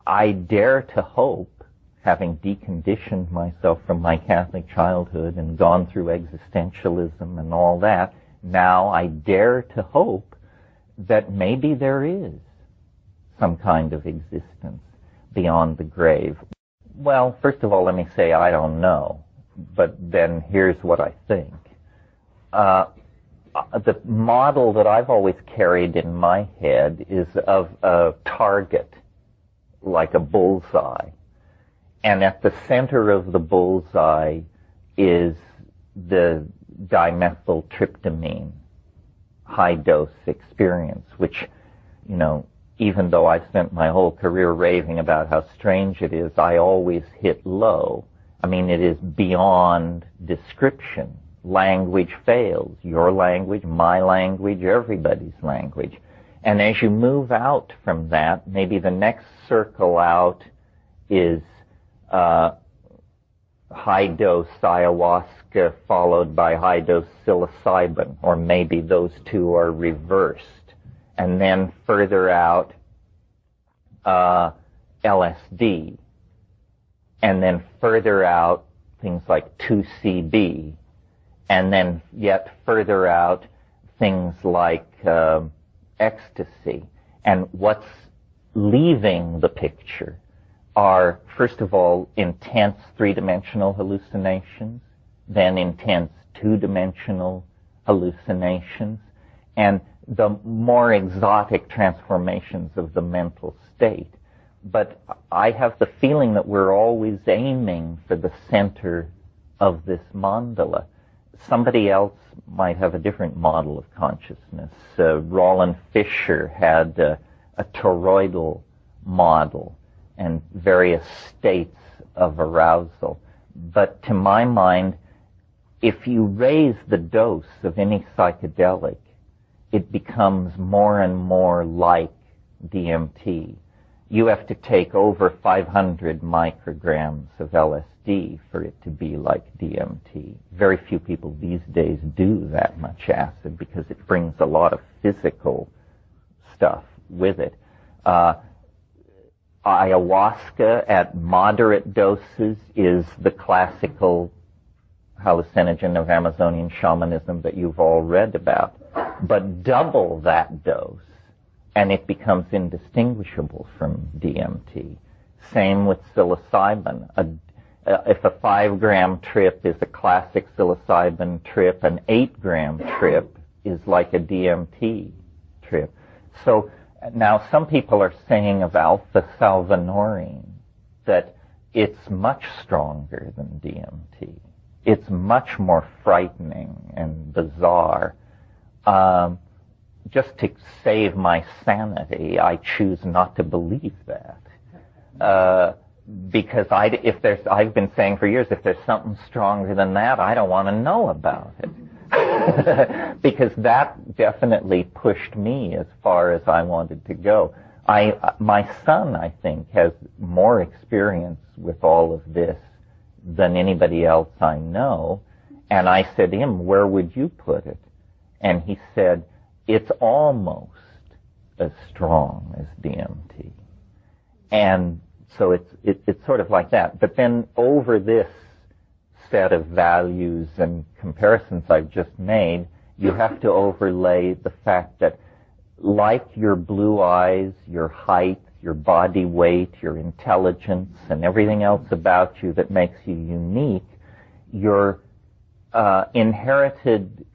I dare to hope, having deconditioned myself from my Catholic childhood and gone through existentialism and all that, now I dare to hope that maybe there is some kind of existence beyond the grave. Well, first of all, let me say I don't know, but then here's what I think. The model that I've always carried in my head is of a target, like a bullseye. And at the center of the bullseye is the dimethyltryptamine high-dose experience, which, even though I've spent my whole career raving about how strange it is, I always hit low. I mean, it is beyond description. Language fails. Your language, my language, everybody's language. And as you move out from that, maybe the next circle out is high-dose ayahuasca followed by high-dose psilocybin, or maybe those two are reversed. And then further out, LSD. And then further out, things like 2CB. And then yet further out, things like ecstasy. And what's leaving the picture are, first of all, intense three-dimensional hallucinations, then intense two-dimensional hallucinations, and the more exotic transformations of the mental state. But I have the feeling that we're always aiming for the center of this mandala. Somebody else might have a different model of consciousness. Roland Fisher had a toroidal model and various states of arousal. But to my mind, if you raise the dose of any psychedelic, it becomes more and more like DMT. You have to take over 500 micrograms of LSD for it to be like DMT. Very few people these days do that much acid because it brings a lot of physical stuff with it. Ayahuasca at moderate doses is the classical hallucinogen of Amazonian shamanism that you've all read about. But double that dose, and it becomes indistinguishable from DMT. Same with psilocybin. If a 5-gram trip is a classic psilocybin trip, an 8-gram trip is like a DMT trip. So now some people are saying of alpha-salvinorin that it's much stronger than DMT. It's much more frightening and bizarre. Just to save my sanity, I choose not to believe that. Because I've been saying for years, if there's something stronger than that, I don't want to know about it. Because that definitely pushed me as far as I wanted to go. My son, I think, has more experience with all of this than anybody else I know. And I said to him, where would you put it? And he said, it's almost as strong as DMT. And so it's sort of like that. But then over this set of values and comparisons I've just made, you have to overlay the fact that like your blue eyes, your height, your body weight, your intelligence, and everything else about you that makes you unique, your inherited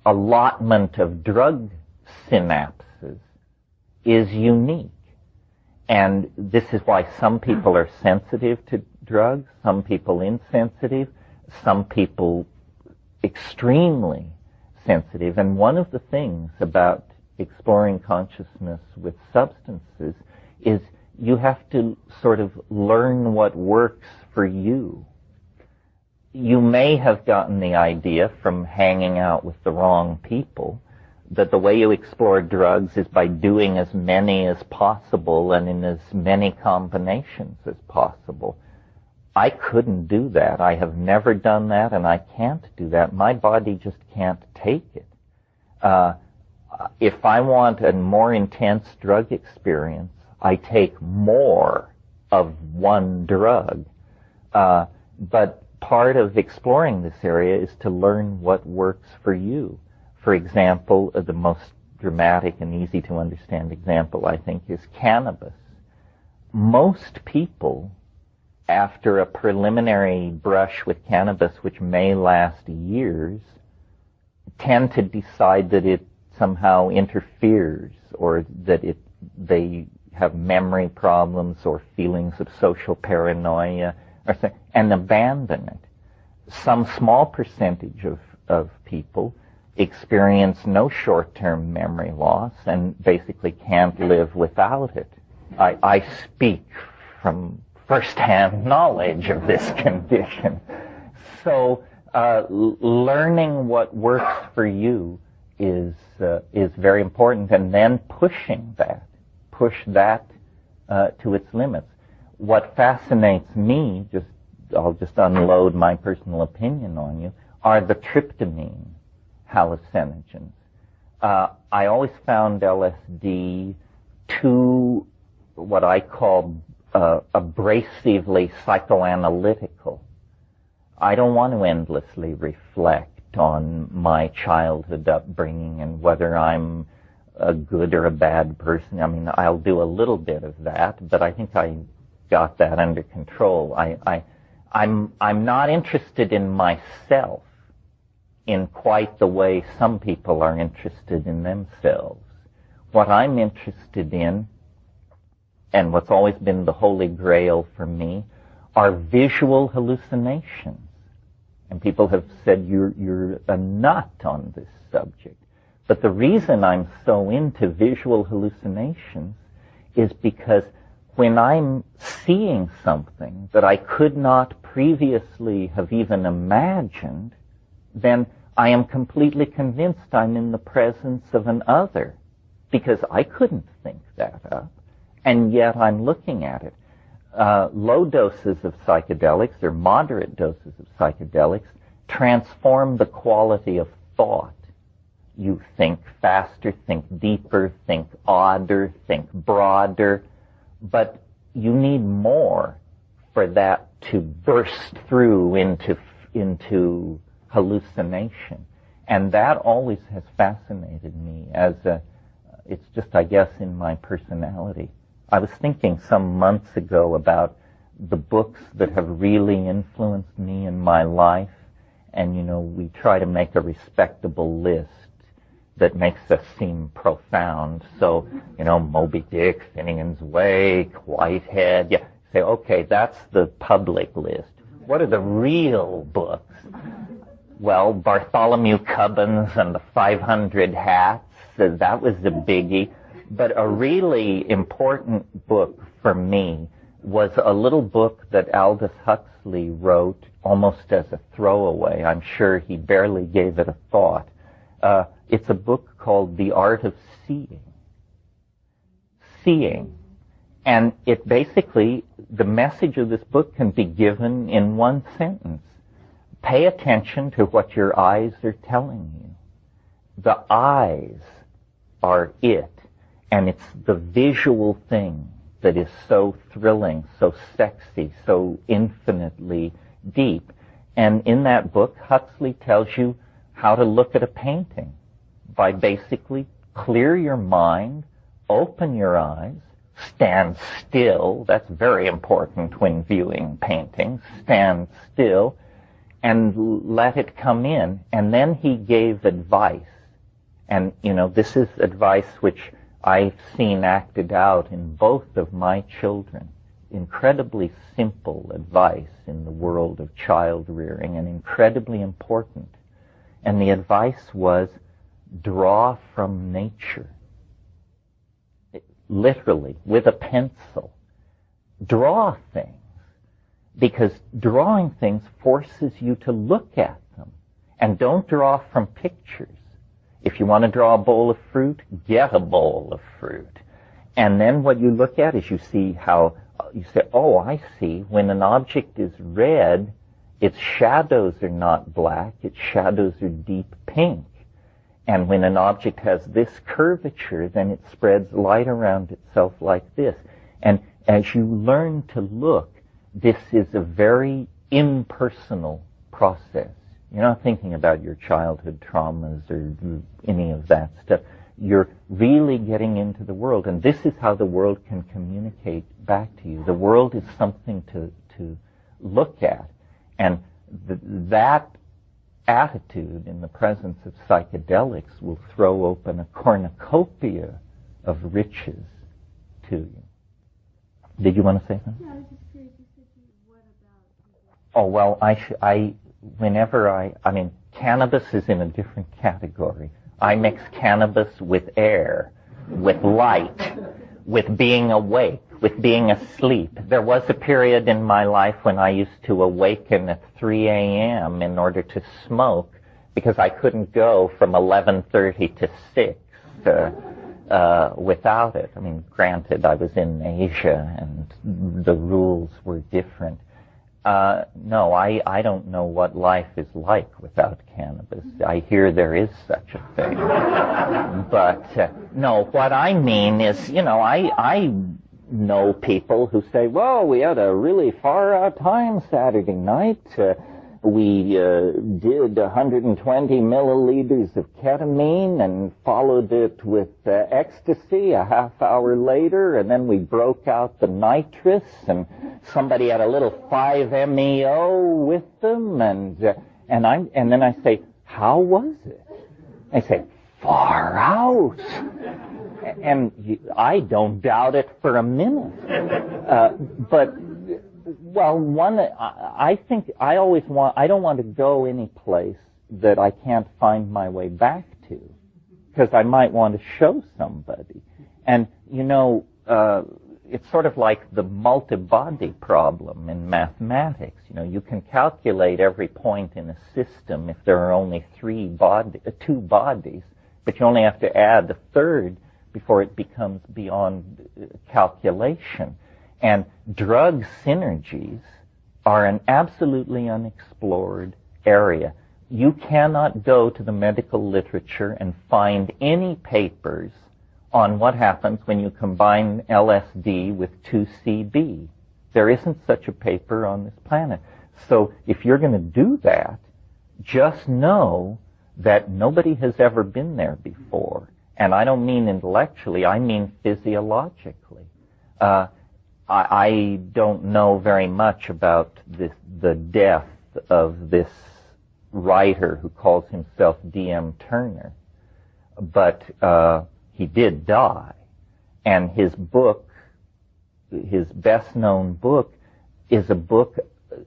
allotment of drug synapses is unique. And this is why some people are sensitive to drugs, some people insensitive, some people extremely sensitive. And one of the things about exploring consciousness with substances is you have to sort of learn what works for you. You may have gotten the idea from hanging out with the wrong people that the way you explore drugs is by doing as many as possible and in as many combinations as possible. I couldn't do that. I have never done that, and I can't do that. My body just can't take it. If I want a more intense drug experience, I take more of one drug. But part of exploring this area is to learn what works for you. For example, the most dramatic and easy to understand example, I think, is cannabis. Most people, after a preliminary brush with cannabis, which may last years, tend to decide that it somehow interferes, or that they have memory problems or feelings of social paranoia, and abandon it. Some small percentage of people experience no short-term memory loss and basically can't live without it. I speak from first-hand knowledge of this condition. So learning what works for you is very important, and then push that to its limits. What fascinates me, I'll just unload my personal opinion on you, are the tryptamine hallucinogens. I always found LSD too, what I call abrasively psychoanalytical. I don't want to endlessly reflect on my childhood upbringing and whether I'm a good or a bad person. I mean, I'll do a little bit of that, but I think I got that under control. I'm not interested in myself in quite the way some people are interested in themselves. What I'm interested in, and what's always been the holy grail for me, are visual hallucinations. And people have said, you're a nut on this subject. But the reason I'm so into visual hallucinations is because when I'm seeing something that I could not previously have even imagined, then I am completely convinced I'm in the presence of an other, because I couldn't think that up, and yet I'm looking at it. Low doses of psychedelics, or moderate doses of psychedelics, transform the quality of thought. You think faster, think deeper, think odder, think broader, but you need more for that to burst through into hallucination. And that always has fascinated me it's just, I guess, in my personality. I was thinking some months ago about the books that have really influenced me in my life, and, we try to make a respectable list that makes us seem profound. So, Moby Dick, Finnegan's Wake, Whitehead, say, okay, that's the public list. What are the real books? Well, Bartholomew Cubbins and the 500 Hats, that was the biggie. But a really important book for me was a little book that Aldous Huxley wrote almost as a throwaway. I'm sure he barely gave it a thought. It's a book called The Art of Seeing. Seeing. And it basically, the message of this book can be given in one sentence. Pay attention to what your eyes are telling you. The eyes are it. And it's the visual thing that is so thrilling, so sexy, so infinitely deep. And in that book, Huxley tells you how to look at a painting by basically clear your mind, open your eyes, stand still. That's very important when viewing paintings. Stand still and let it come in. And then he gave advice. And, this is advice which I've seen acted out in both of my children. Incredibly simple advice in the world of child rearing, and incredibly important. And the advice was, draw from nature. Literally, with a pencil. Draw things. Because drawing things forces you to look at them. And don't draw from pictures. If you want to draw a bowl of fruit, get a bowl of fruit. And then what you look at is you see how, you say, oh, I see, when an object is red, its shadows are not black, its shadows are deep pink. And when an object has this curvature, then it spreads light around itself like this. And as you learn to look, this is a very impersonal process. You're not thinking about your childhood traumas or any of that stuff. You're really getting into the world, and this is how the world can communicate back to you. The world is something to look at, and that attitude in the presence of psychedelics will throw open a cornucopia of riches to you. Did you want to say something? Yeah, I was just curious. You said what about? Oh, well, I mean, cannabis is in a different category. I mix cannabis with air, with light, with being awake, with being asleep. There was a period in my life when I used to awaken at 3 a.m. in order to smoke because I couldn't go from 11:30 to 6 without it. I mean, granted, I was in Asia and the rules were different. No, I don't know what life is like without cannabis. I hear there is such a thing. But, no, what I mean is, I know people who say, well, we had a really far-out time Saturday night. We did 120 milliliters of ketamine and followed it with ecstasy a half hour later, and then we broke out the nitrous, and somebody had a little 5-MeO with them, and then I say, how was it? I say, far out. And I don't doubt it for a minute. I think I don't want to go any place that I can't find my way back to, because I might want to show somebody. And, it's sort of like the multi-body problem in mathematics. You can calculate every point in a system if there are only two bodies, but you only have to add a third before it becomes beyond calculation. And drug synergies are an absolutely unexplored area. You cannot go to the medical literature and find any papers on what happens when you combine LSD with 2CB. There isn't such a paper on this planet. So if you're going to do that, just know that nobody has ever been there before. And I don't mean intellectually, I mean physiologically. I don't know very much about the death of this writer who calls himself D.M. Turner, but he did die. And his book, his best-known book, is a book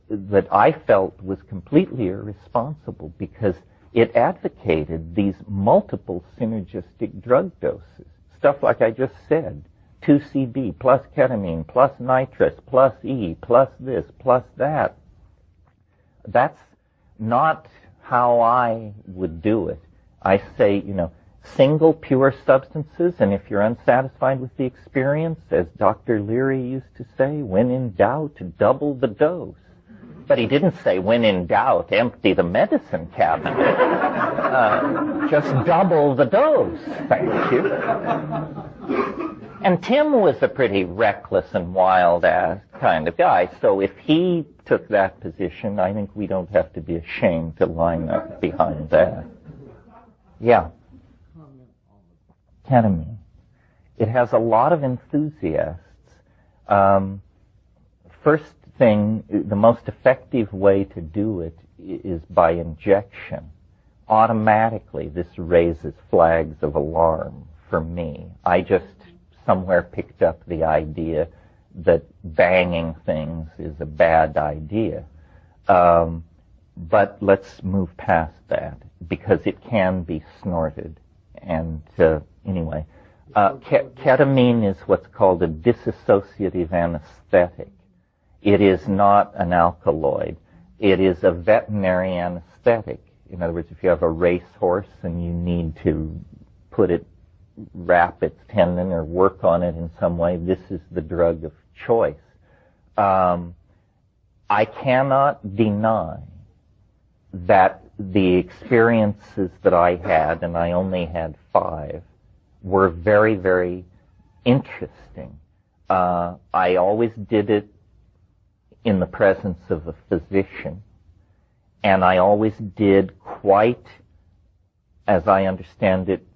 that I felt was completely irresponsible because it advocated these multiple synergistic drug doses. Stuff like I just said. 2CB plus ketamine plus nitrous plus E plus this plus that. That's not how I would do it. I say, single pure substances, and if you're unsatisfied with the experience, as Dr. Leary used to say, when in doubt, double the dose. But he didn't say, when in doubt, empty the medicine cabinet. Just double the dose. Thank you. And Tim was a pretty reckless and wild-ass kind of guy, so if he took that position, I think we don't have to be ashamed to line up behind that. Yeah. Ketamine. It has a lot of enthusiasts. First thing, the most effective way to do it is by injection. Automatically, this raises flags of alarm for me. I just somewhere picked up the idea that banging things is a bad idea. But let's move past that, because it can be snorted. And anyway, ketamine is what's called a dissociative anesthetic. It is not an alkaloid. It is a veterinary anesthetic. In other words, if you have a racehorse and you need to wrap its tendon or work on it in some way, this is the drug of choice. I cannot deny that the experiences that I had, and I only had 5, were very, very interesting. I always did it in the presence of a physician, and I always did quite, as I understand it,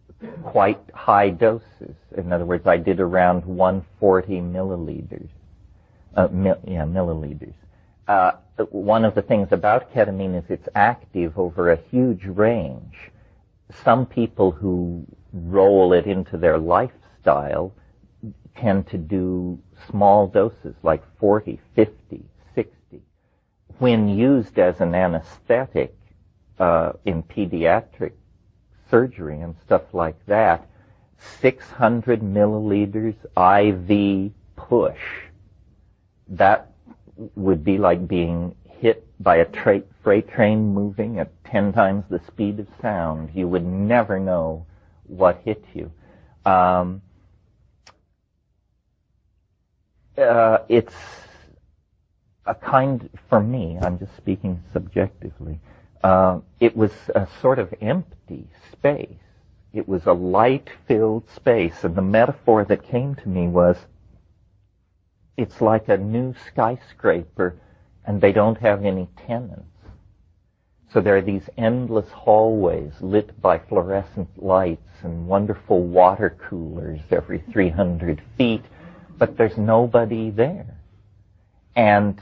quite high doses. In other words, I did around 140 milliliters. Milliliters. One of the things about ketamine is it's active over a huge range. Some people who roll it into their lifestyle tend to do small doses, like 40, 50, 60. When used as an anesthetic in pediatric surgery and stuff like that, 600 milliliters IV push, that would be like being hit by a freight train moving at 10 times the speed of sound. You would never know what hit you. It's a kind, for me, I'm just speaking subjectively, it was a sort of empty space. It was a light-filled space, and the metaphor that came to me was, it's like a new skyscraper, and they don't have any tenants. So there are these endless hallways lit by fluorescent lights and wonderful water coolers every 300 feet, but there's nobody there. And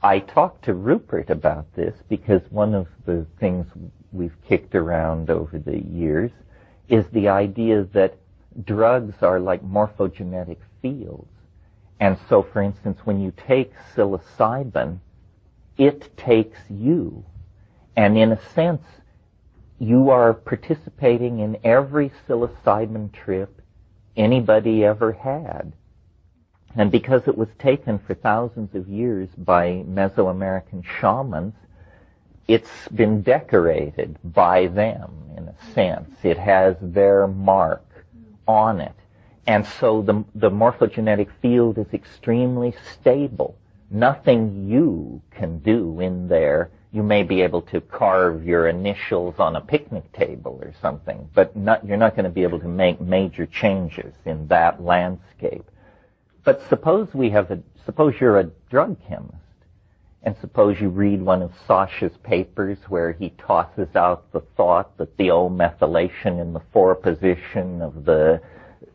I talked to Rupert about this because one of the things we've kicked around over the years is the idea that drugs are like morphogenetic fields. And so, for instance, when you take psilocybin, it takes you. And in a sense, you are participating in every psilocybin trip anybody ever had. And because it was taken for thousands of years by Mesoamerican shamans, it's been decorated by them, in a sense. It has their mark on it. And so the morphogenetic field is extremely stable. Nothing you can do in there. You may be able to carve your initials on a picnic table or something, but you're not going to be able to make major changes in that landscape. But suppose you're a drug chemist, and suppose you read one of Sasha's papers where he tosses out the thought that the O-methylation in the 4 position of the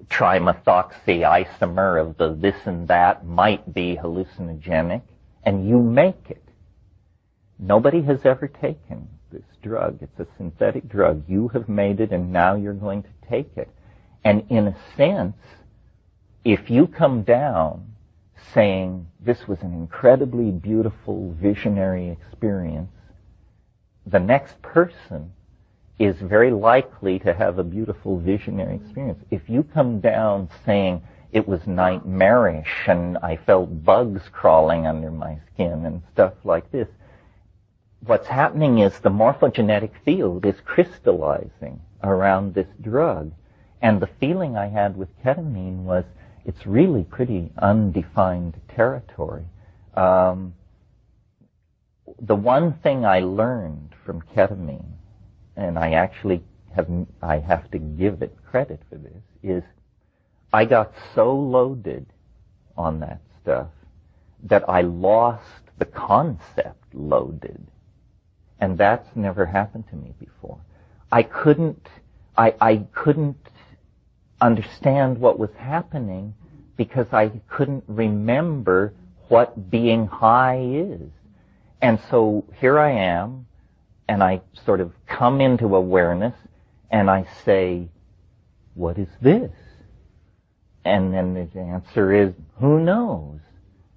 trimethoxy isomer of the this and that might be hallucinogenic, and you make it. Nobody has ever taken this drug. It's a synthetic drug. You have made it, and now you're going to take it. And in a sense, if you come down saying, this was an incredibly beautiful, visionary experience, the next person is very likely to have a beautiful, visionary experience. If you come down saying, it was nightmarish and I felt bugs crawling under my skin and stuff like this, what's happening is the morphogenetic field is crystallizing around this drug. And the feeling I had with ketamine was, it's really pretty undefined territory. The one thing I learned from ketamine, and I actually have to give it credit for this, is I got so loaded on that stuff that I lost the concept loaded. And that's never happened to me before. I couldn't understand what was happening because I couldn't remember what being high is. And so here I am, and I sort of come into awareness, and I say, what is this? And then the answer is, who knows?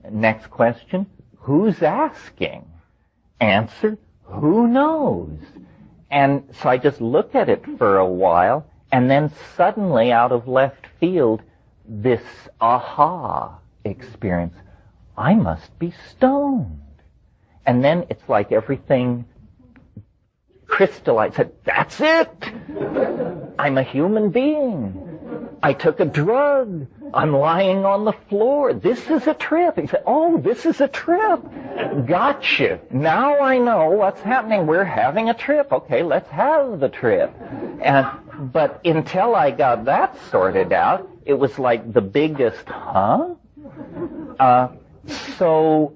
Next question, who's asking? Answer, who knows? And so I just look at it for a while, and then suddenly, out of left field, this aha experience. I must be stoned. And then it's like everything crystallized. That's it! I'm a human being. I took a drug. I'm lying on the floor. This is a trip. He said, oh, this is a trip. Gotcha. Now I know what's happening. We're having a trip. Okay, let's have the trip. But until I got that sorted out, it was like the biggest, huh? So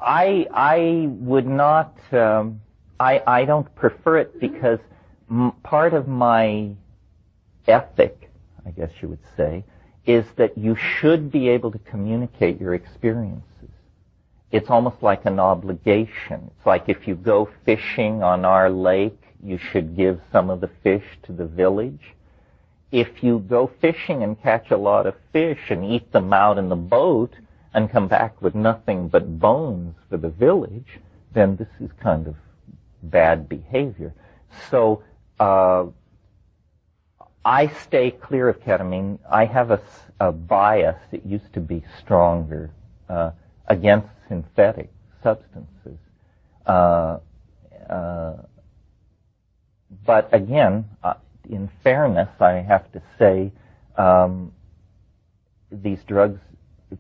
I would not, I don't prefer it because part of my ethic, I guess you would say, is that you should be able to communicate your experiences. It's almost like an obligation. It's like if you go fishing on our lake, you should give some of the fish to the village. If you go fishing and catch a lot of fish and eat them out in the boat and come back with nothing but bones for the village, then this is kind of bad behavior. So I stay clear of ketamine. I have a bias, it used to be stronger, against synthetic substances. But again, in fairness, I have to say, these drugs,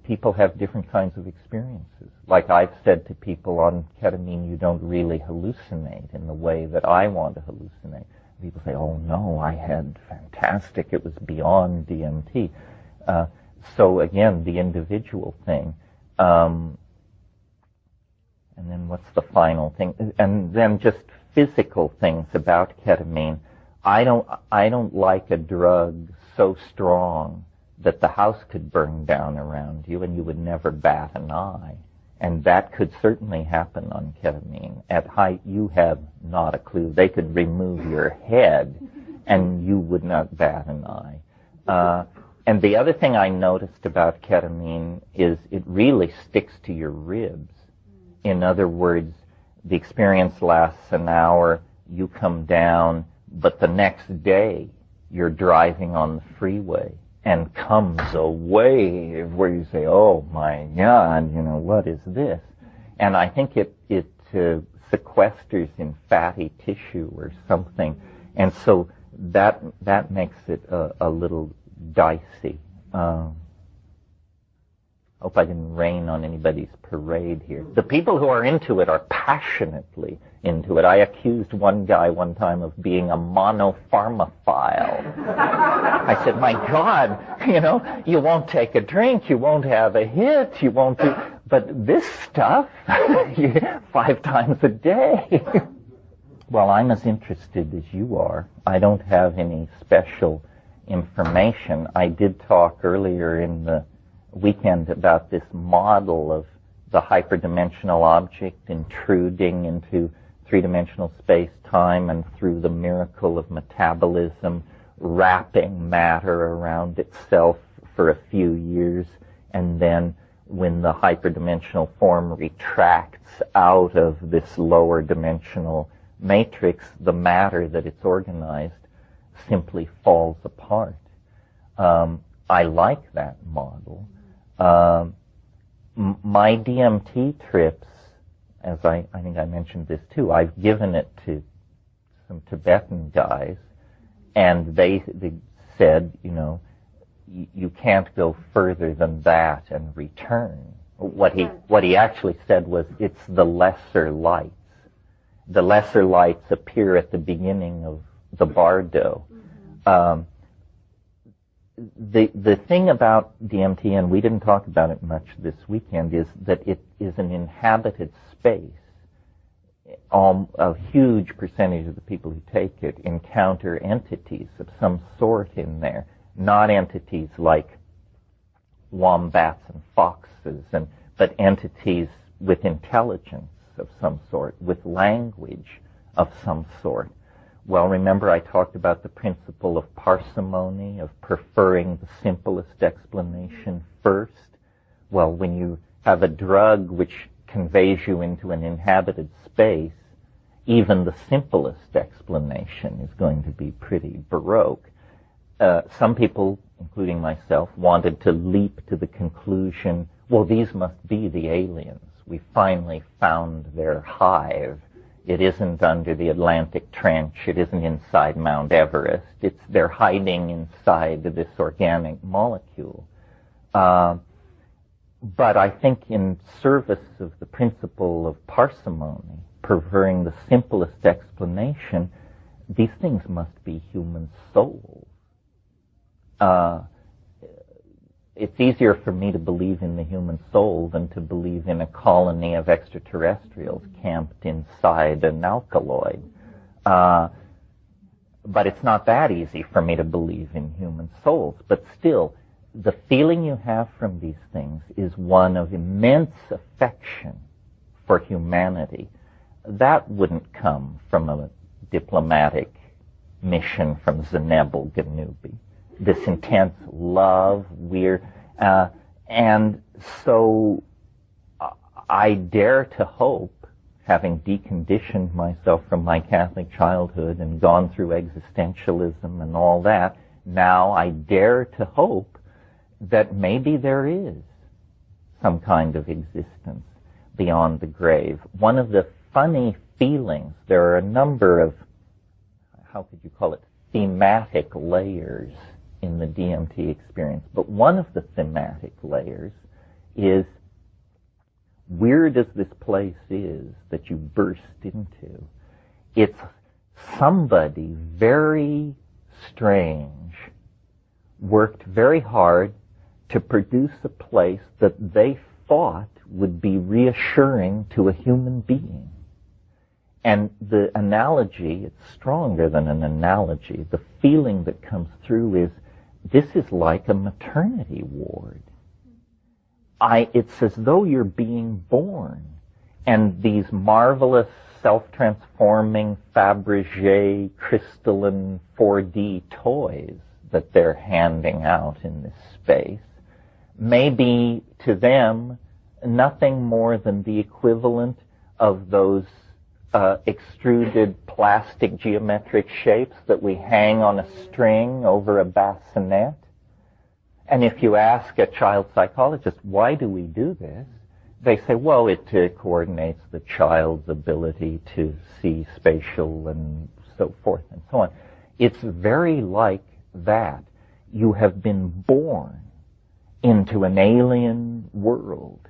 people have different kinds of experiences. Like I've said to people on ketamine, you don't really hallucinate in the way that I want to hallucinate. People say, oh no, I had fantastic, it was beyond DMT. So again, the individual thing. And then what's the final thing? And then just physical things about ketamine. I don't like a drug so strong that the house could burn down around you and you would never bat an eye. And that could certainly happen on ketamine. At height, you have not a clue. They could remove your head and you would not bat an eye. And the other thing I noticed about ketamine is it really sticks to your ribs. In other words, the experience lasts an hour, you come down, but the next day you're driving on the freeway and comes a wave where you say, oh my God, what is this? And I think it sequesters in fatty tissue or something. And so that makes it a little dicey. Hope I didn't rain on anybody's parade here. The people who are into it are passionately into it. I accused one guy one time of being a monopharmaphile. I said, my God, you won't take a drink, you won't have a hit, you won't do... But this stuff, 5 times a day. Well, I'm as interested as you are. I don't have any special information. I did talk earlier in the weekend about this model of the hyperdimensional object intruding into three-dimensional space-time and through the miracle of metabolism, wrapping matter around itself for a few years, and then when the hyperdimensional form retracts out of this lower dimensional matrix, the matter that it's organized simply falls apart. I like that model. My DMT trips, as I think I mentioned this too, I've given it to some Tibetan guys, and they said, you can't go further than that and return. What he actually said was, it's the lesser lights. The lesser lights appear at the beginning of the bardo. The thing about DMT, and we didn't talk about it much this weekend, is that it is an inhabited space. A huge percentage of the people who take it encounter entities of some sort in there, not entities like wombats and foxes, but entities with intelligence of some sort, with language of some sort. Well, remember I talked about the principle of parsimony, of preferring the simplest explanation first? Well, when you have a drug which conveys you into an inhabited space, even the simplest explanation is going to be pretty baroque. Some people, including myself, wanted to leap to the conclusion, well, these must be the aliens. We finally found their hive, It isn't under the Atlantic Trench. It isn't inside Mount Everest. They're hiding inside this organic molecule. But I think in service of the principle of parsimony, preferring the simplest explanation, these things must be human souls. It's easier for me to believe in the human soul than to believe in a colony of extraterrestrials camped inside an alkaloid. But it's not that easy for me to believe in human souls. But still, the feeling you have from these things is one of immense affection for humanity. That wouldn't come from a diplomatic mission from Zenebel Ganubi. This intense love, and so I dare to hope, having deconditioned myself from my Catholic childhood and gone through existentialism and all that, now I dare to hope that maybe there is some kind of existence beyond the grave. One of the funny feelings, there are a number of, how could you call it, thematic layers in the DMT experience. But one of the thematic layers is, weird as this place is that you burst into, it's somebody very strange worked very hard to produce a place that they thought would be reassuring to a human being. And the analogy, it's stronger than an analogy. The feeling that comes through is, this is like a maternity ward. It's as though you're being born. And these marvelous, self-transforming, Fabergé, crystalline 4D toys that they're handing out in this space may be, to them, nothing more than the equivalent of those extruded plastic geometric shapes that we hang on a string over a bassinet. And if you ask a child psychologist, why do we do this? They say, well, it coordinates the child's ability to see spatial and so forth and so on. It's very like that. You have been born into an alien world,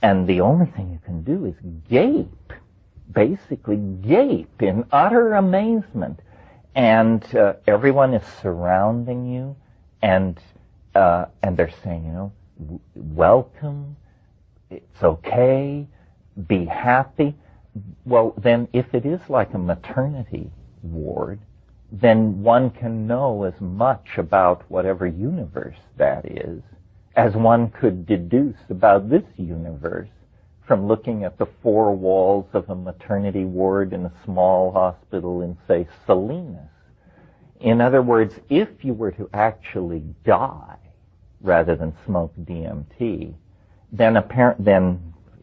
and the only thing you can do is gape. Basically gape in utter amazement, and everyone is surrounding you, and they're saying, welcome, it's okay, be happy. Well, then, if it is like a maternity ward, then one can know as much about whatever universe that is as one could deduce about this universe from looking at the four walls of a maternity ward in a small hospital in, say, Salinas. In other words, if you were to actually die rather than smoke DMT, then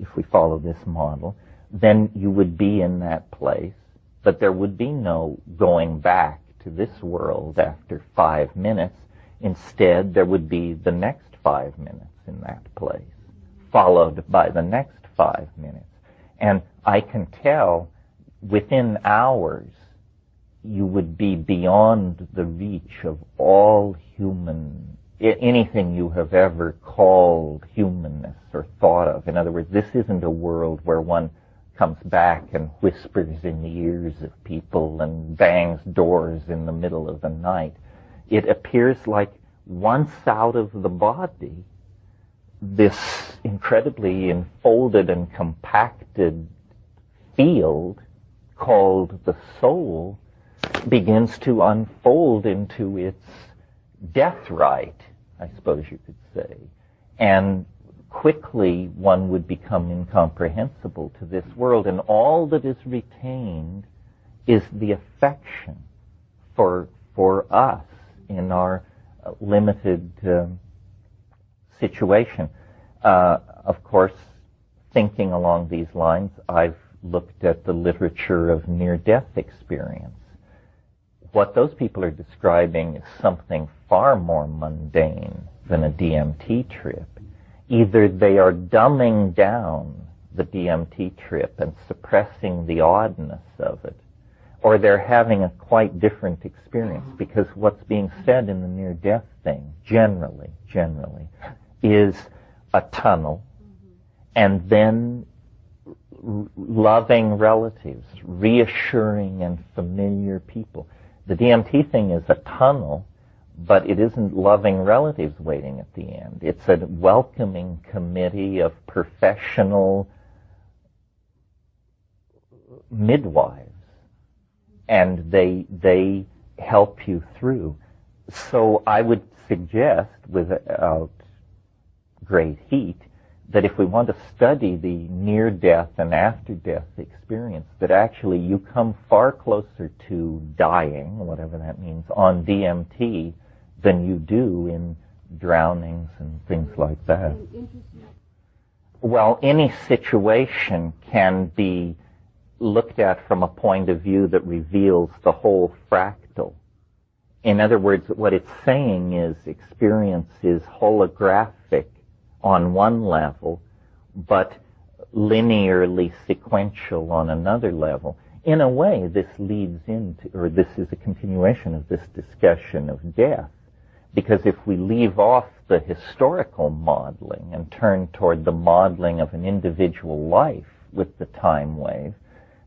if we follow this model, then you would be in that place, but there would be no going back to this world after 5 minutes. Instead, there would be the next 5 minutes in that place, followed by the next 5 minutes. And I can tell within hours you would be beyond the reach of all anything you have ever called humanness or thought of. In other words, this isn't a world where one comes back and whispers in the ears of people and bangs doors in the middle of the night. It appears like once out of the body, this incredibly enfolded and compacted field called the soul begins to unfold into its death rite, I suppose you could say. And quickly one would become incomprehensible to this world, and all that is retained is the affection for us in our limited situation. Of course, thinking along these lines, I've looked at the literature of near-death experience. What those people are describing is something far more mundane than a DMT trip. Either they are dumbing down the DMT trip and suppressing the oddness of it, or they're having a quite different experience, because what's being said in the near-death thing, generally, is a tunnel, and then loving relatives, reassuring and familiar people. The DMT thing is a tunnel, but it isn't loving relatives waiting at the end. It's a welcoming committee of professional midwives, and they help you through. So I would suggest, without great heat, that if we want to study the near-death and after-death experience, that actually you come far closer to dying, whatever that means, on DMT than you do in drownings and things like that. Well, any situation can be looked at from a point of view that reveals the whole fractal. In other words, what it's saying is experience is holographic on one level, but linearly sequential on another level. In a way, this leads into, or this is a continuation of this discussion of death, because if we leave off the historical modeling and turn toward the modeling of an individual life with the time wave,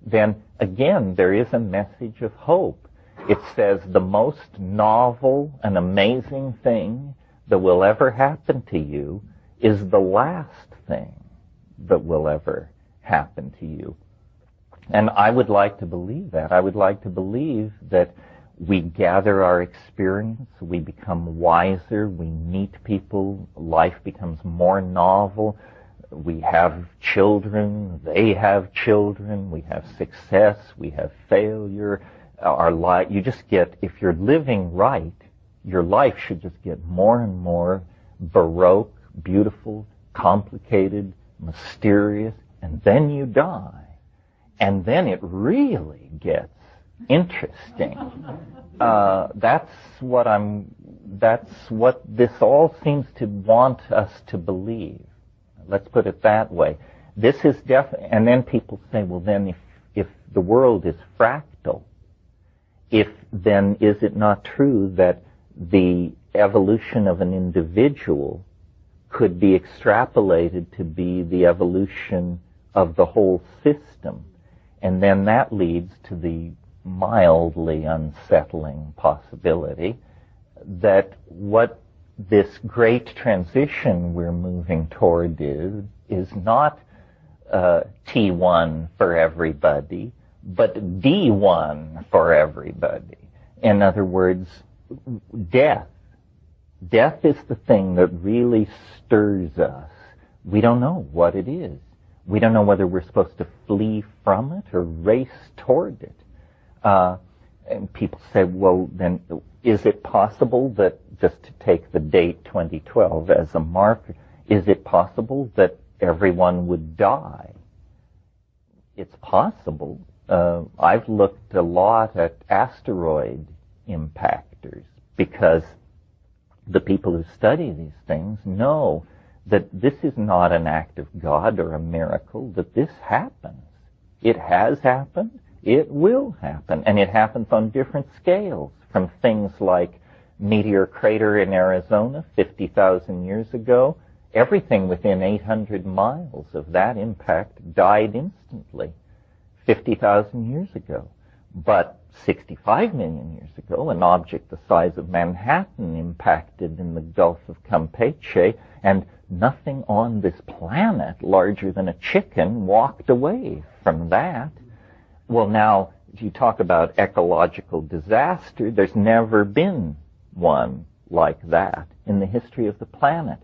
then again there is a message of hope. It says the most novel and amazing thing that will ever happen to you is the last thing that will ever happen to you. And I would like to believe that. I would like to believe that we gather our experience, we become wiser, we meet people, life becomes more novel, we have children, they have children, we have success, we have failure. Our life, you just get, if you're living right, your life should just get more and more baroque, beautiful, complicated, mysterious, and then you die. And then it really gets interesting. That's what this all seems to want us to believe. Let's put it that way. This is and then people say, well then if the world is fractal, then is it not true that the evolution of an individual could be extrapolated to be the evolution of the whole system? And then that leads to the mildly unsettling possibility that what this great transition we're moving toward is not T1 for everybody, but D1 for everybody. In other words, death. Death is the thing that really stirs us. We don't know what it is. We don't know whether we're supposed to flee from it or race toward it. And people say, well, then is it possible that, just to take the date 2012 as a marker, is it possible that everyone would die? It's possible. I've looked a lot at asteroid impactors because the people who study these things know that this is not an act of God or a miracle, that this happens. It has happened. It will happen. And it happens on different scales, from things like meteor crater in Arizona 50,000 years ago. Everything within 800 miles of that impact died instantly 50,000 years ago. But 65 million years ago, an object the size of Manhattan impacted in the Gulf of Campeche, and nothing on this planet larger than a chicken walked away from that. Well, now, if you talk about ecological disaster, there's never been one like that in the history of the planet.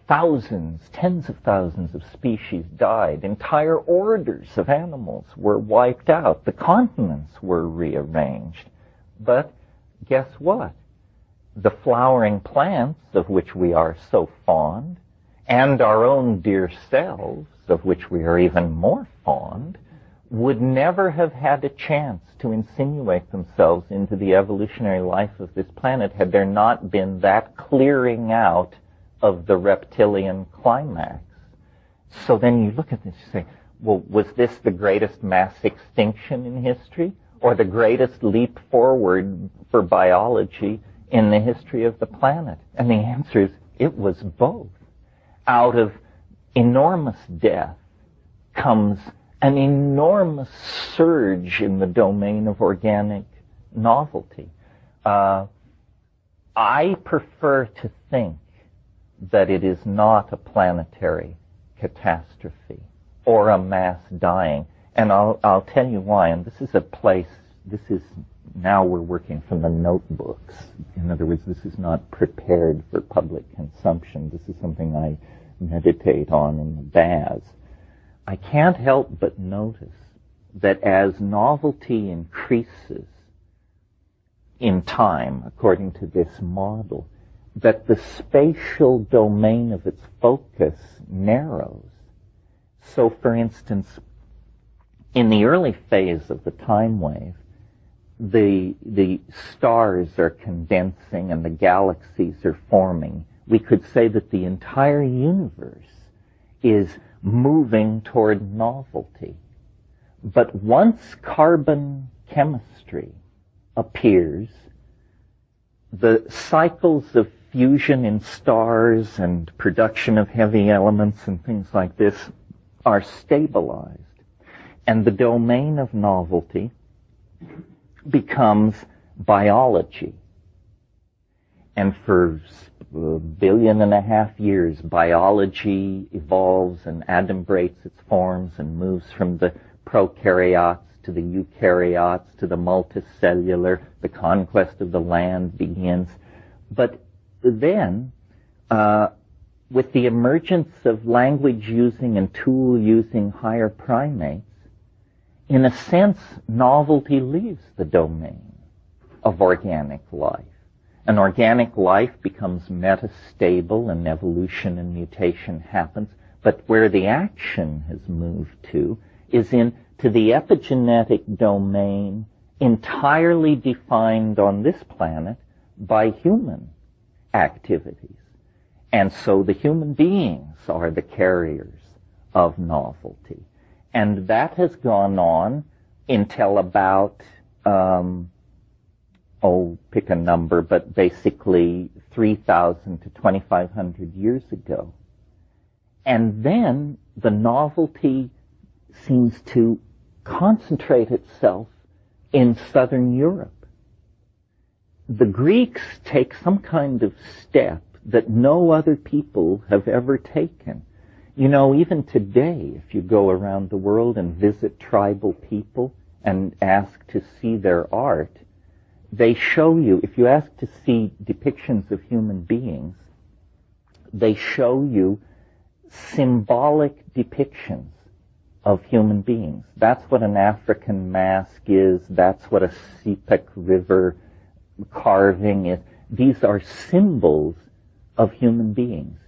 Thousands, tens of thousands of species died. Entire orders of animals were wiped out. The continents were rearranged. But guess what? The flowering plants, of which we are so fond, and our own dear selves, of which we are even more fond, would never have had a chance to insinuate themselves into the evolutionary life of this planet had there not been that clearing out of the reptilian climax. So then you look at this, you say, well, was this the greatest mass extinction in history, or the greatest leap forward for biology in the history of the planet? And the answer is, it was both. Out of enormous death comes an enormous surge in the domain of organic novelty. I prefer to think that it is not a planetary catastrophe or a mass dying. And I'll tell you why. And this is a place, now we're working from the notebooks. In other words, this is not prepared for public consumption. This is something I meditate on in the baths. I can't help but notice that as novelty increases in time, according to this model, that the spatial domain of its focus narrows. So, for instance, in the early phase of the time wave, the stars are condensing and the galaxies are forming. We could say that the entire universe is moving toward novelty. But once carbon chemistry appears, the cycles of fusion in stars and production of heavy elements and things like this are stabilized. And the domain of novelty becomes biology. And for 1.5 billion years, biology evolves and adumbrates its forms and moves from the prokaryotes to the eukaryotes to the multicellular. The conquest of the land begins. But then, with the emergence of language-using and tool-using higher primates, in a sense, novelty leaves the domain of organic life. And organic life becomes metastable and evolution and mutation happens. But where the action has moved to is into the epigenetic domain entirely defined on this planet by human activities. And so the human beings are the carriers of novelty. And that has gone on until about, pick a number, but basically 3,000 to 2,500 years ago. And then the novelty seems to concentrate itself in southern Europe. The Greeks take some kind of step that no other people have ever taken. You know, even today, if you go around the world and visit tribal people and ask to see their art, they show you, if you ask to see depictions of human beings, they show you symbolic depictions of human beings. That's what an African mask is. That's what a Sepik River carving is. These are symbols of human beings.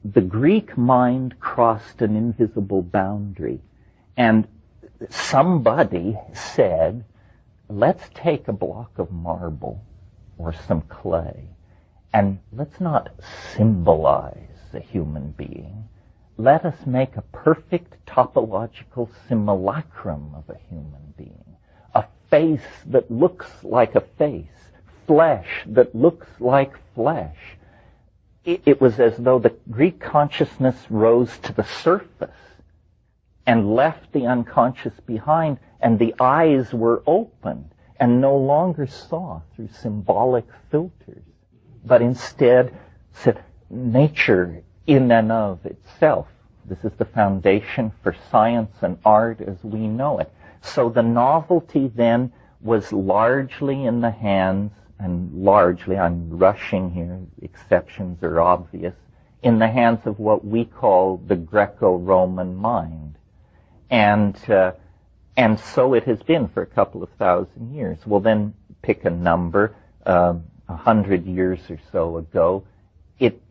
The Greek mind crossed an invisible boundary, and somebody said, let's take a block of marble or some clay, and let's not symbolize a human being. Let us make a perfect topological simulacrum of a human being. A face that looks like a face. Flesh that looks like flesh. It was as though the Greek consciousness rose to the surface and left the unconscious behind, and the eyes were opened and no longer saw through symbolic filters, but instead said, nature in and of itself. This is the foundation for science and art as we know it. So the novelty then was largely in the hands, and largely, I'm rushing here, exceptions are obvious, in the hands of what we call the Greco-Roman mind. And so it has been for a couple of thousand years. Well, then pick a number, 100 years or so ago,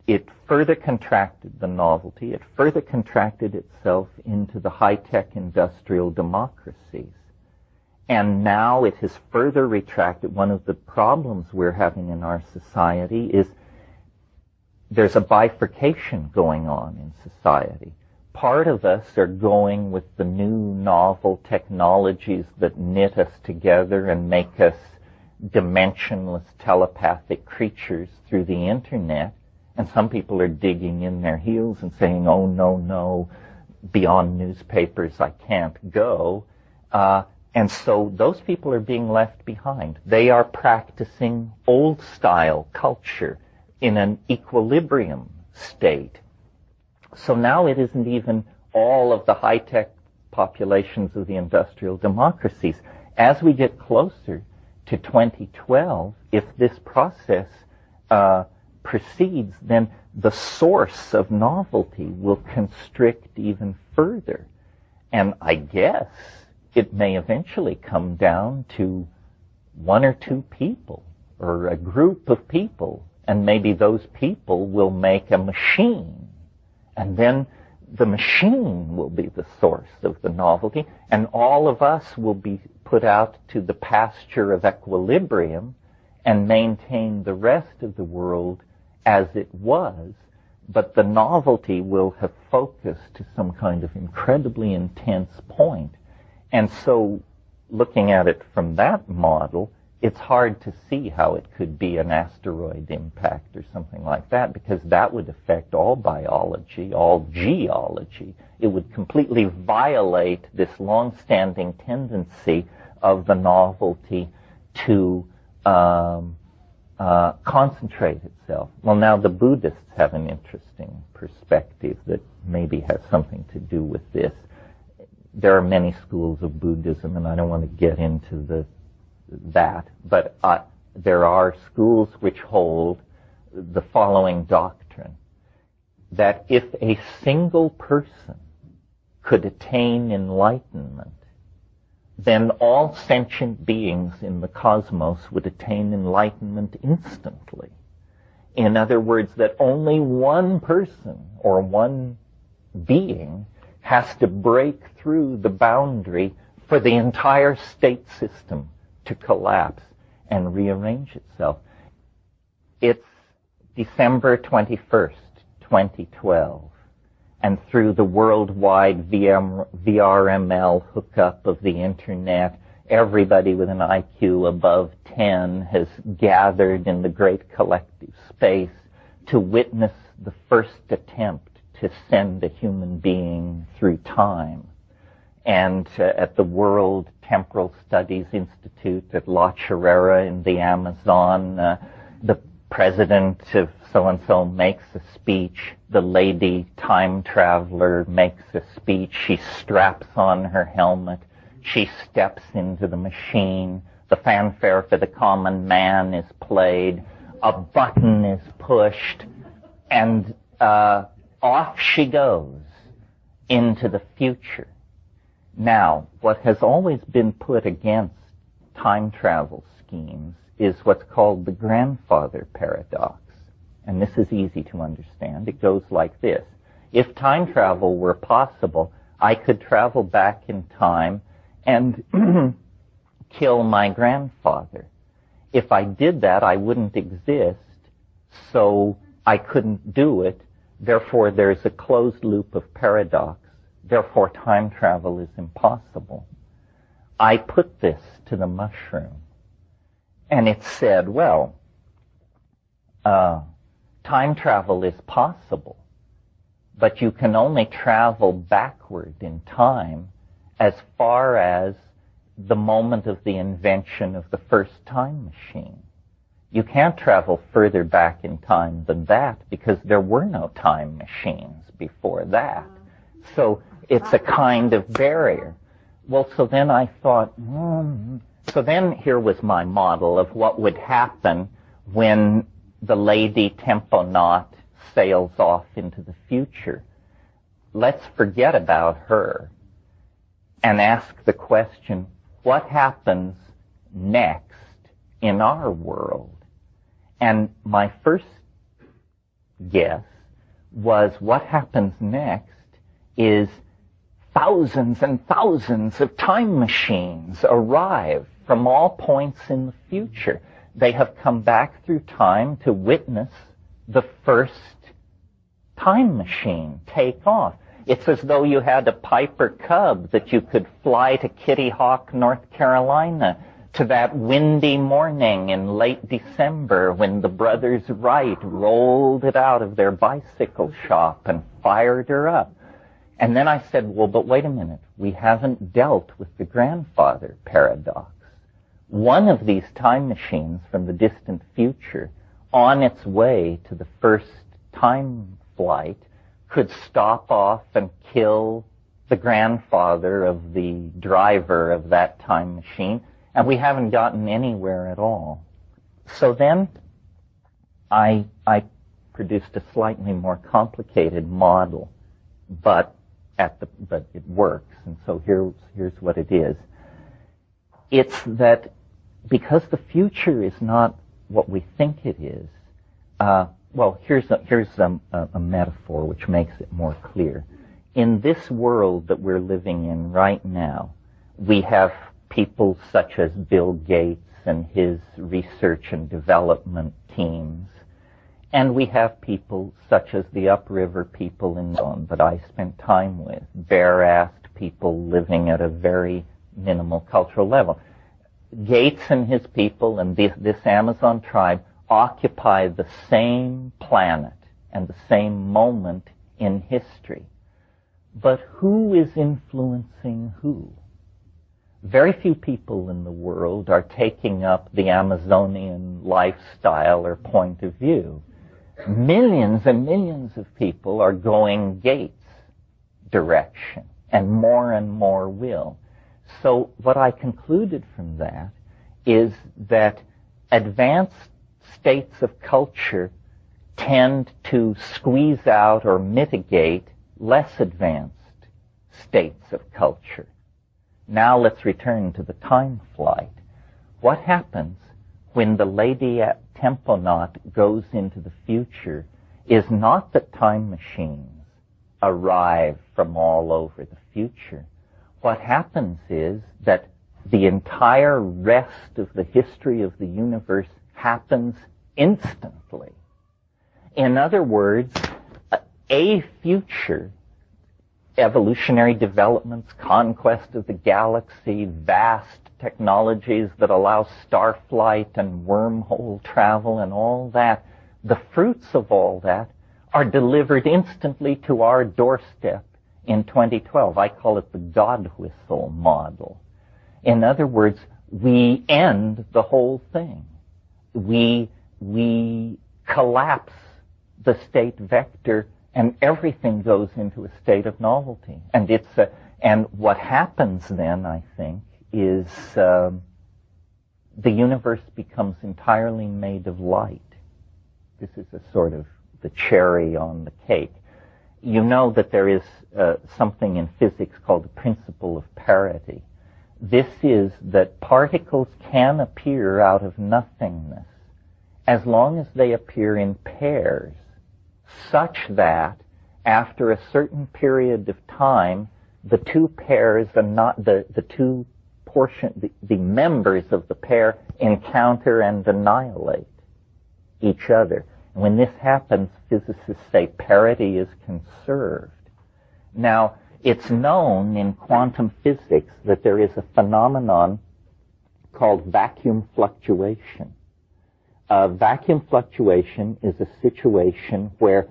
it further contracted the novelty. It further contracted itself into the high-tech industrial democracies. And now it has further retracted. One of the problems we're having in our society is there's a bifurcation going on in society. part of us are going with the new novel technologies that knit us together and make us dimensionless telepathic creatures through the internet. And some people are digging in their heels and saying, oh, no, beyond newspapers I can't go. And so those people are being left behind. They are practicing old-style culture in an equilibrium state. So now it isn't even all of the high-tech populations of the industrial democracies. As we get closer to 2012, if this process proceeds, then the source of novelty will constrict even further. And I guess it may eventually come down to one or two people or a group of people, and maybe those people will make a machine, and then the machine will be the source of the novelty, and all of us will be put out to the pasture of equilibrium and maintain the rest of the world as it was, but the novelty will have focused to some kind of incredibly intense point. And so, looking at it from that model, it's hard to see how it could be an asteroid impact or something like that, because that would affect all biology, all geology. It would completely violate this long-standing tendency of the novelty to concentrate itself. Well, now the Buddhists have an interesting perspective that maybe has something to do with this. There are many schools of Buddhism, and I don't want to get into that, but there are schools which hold the following doctrine, that if a single person could attain enlightenment, then all sentient beings in the cosmos would attain enlightenment instantly. In other words, that only one person or one being has to break through the boundary for the entire state system to collapse and rearrange itself. It's December 21st, 2012, and through the worldwide VRML hookup of the internet, everybody with an IQ above 10 has gathered in the great collective space to witness the first attempt to send a human being through time. And at the World Temporal Studies Institute at La Chorrera in the Amazon, the president of so-and-so makes a speech. The lady time traveler makes a speech. She straps on her helmet. She steps into the machine. The fanfare for the common man is played. A button is pushed. And off she goes into the future. Now, what has always been put against time travel schemes is what's called the grandfather paradox. And this is easy to understand. It goes like this. If time travel were possible, I could travel back in time and kill my grandfather. If I did that, I wouldn't exist, so I couldn't do it. Therefore, there's a closed loop of paradox. Therefore, time travel is impossible. I put this to the mushroom, and it said, well, time travel is possible, but you can only travel backward in time as far as the moment of the invention of the first time machine. You can't travel further back in time than that because there were no time machines before that. So it's a kind of barrier. Well, so then I thought, so then here was my model of what would happen when the lady temponaut sails off into the future. Let's forget about her and ask the question, what happens next in our world? And my first guess was what happens next is thousands and thousands of time machines arrive from all points in the future. They have come back through time to witness the first time machine take off. It's as though you had a Piper Cub that you could fly to Kitty Hawk, North Carolina, to that windy morning in late December when the brothers Wright rolled it out of their bicycle shop and fired her up. And then I said, well, but wait a minute. We haven't dealt with the grandfather paradox. One of these time machines from the distant future, on its way to the first time flight, could stop off and kill the grandfather of the driver of that time machine, and we haven't gotten anywhere at all. So then I produced a slightly more complicated model, but it works, and so here's what it is. It's that because the future is not what we think it is, here's a metaphor which makes it more clear. In this world that we're living in right now, we have people such as Bill Gates and his research and development teams, and we have people such as the upriver people in Zone that I spent time with, bare-assed people living at a very minimal cultural level. Gates and his people and this Amazon tribe occupy the same planet and the same moment in history. But who is influencing who? Very few people in the world are taking up the Amazonian lifestyle or point of view. Millions and millions of people are going Gates' direction, and more will. So what I concluded from that is that advanced states of culture tend to squeeze out or mitigate less advanced states of culture. Now let's return to the time flight. What happens when the lady Temponaut goes into the future is not that time machines arrive from all over the future. What happens is that the entire rest of the history of the universe happens instantly. In other words, a future, evolutionary developments, conquest of the galaxy, vast technologies that allow starflight and wormhole travel and all that, the fruits of all that are delivered instantly to our doorstep in 2012. I call it the God whistle model. In other words, we end the whole thing. We collapse the state vector, and everything goes into a state of novelty. And what happens then, I think, is the universe becomes entirely made of light. This is a sort of the cherry on the cake. You know that there is something in physics called the principle of parity. This is that particles can appear out of nothingness as long as they appear in pairs, such that after a certain period of time, the two pairs are not the two the members of the pair encounter and annihilate each other. And when this happens, physicists say parity is conserved. Now, it's known in quantum physics that there is a phenomenon called vacuum fluctuation. Vacuum fluctuation is a situation where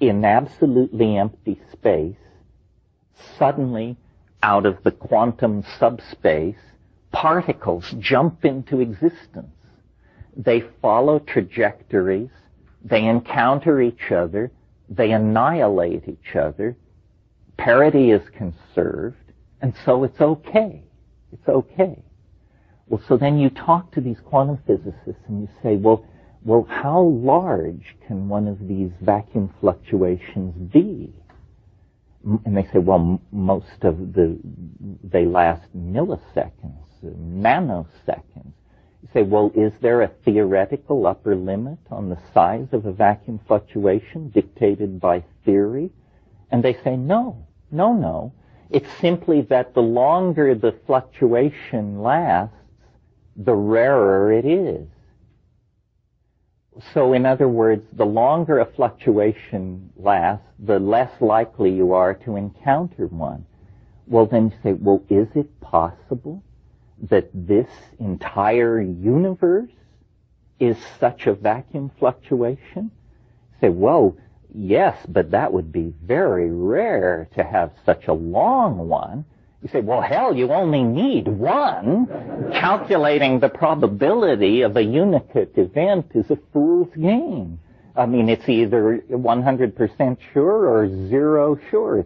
in absolutely empty space, suddenly out of the quantum subspace, particles jump into existence. They follow trajectories, they encounter each other, they annihilate each other, parity is conserved, and so it's okay. It's okay. Well, so then you talk to these quantum physicists and you say, well, how large can one of these vacuum fluctuations be? And they say, well, they last milliseconds, nanoseconds. You say, well, is there a theoretical upper limit on the size of a vacuum fluctuation dictated by theory? And they say, no. It's simply that the longer the fluctuation lasts, the rarer it is. So in other words, the longer a fluctuation lasts, the less likely you are to encounter one. Well, then you say, well, is it possible that this entire universe is such a vacuum fluctuation? You say, well, yes, but that would be very rare to have such a long one. You say, well, hell, you only need one. Calculating the probability of a unicate event is a fool's game. I mean, it's either 100% sure or 0 sure.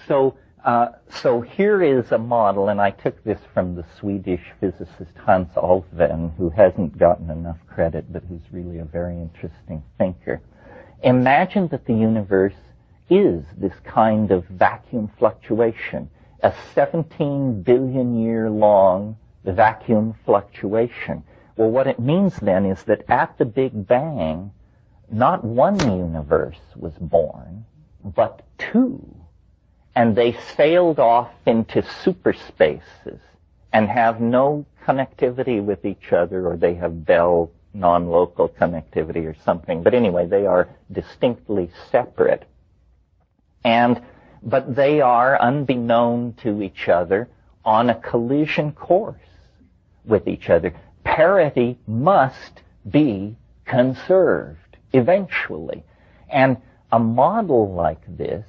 So here is a model, and I took this from the Swedish physicist Hans Alfvén, who hasn't gotten enough credit, but who's really a very interesting thinker. Imagine that the universe is this kind of vacuum fluctuation, a 17 billion year long vacuum fluctuation. Well, what it means then is that at the Big Bang, not one universe was born, but two. And they sailed off into superspaces and have no connectivity with each other, or they have Bell non-local connectivity or something. But anyway, they are distinctly separate. But they are, unbeknown to each other, on a collision course with each other. Parity must be conserved eventually. And a model like this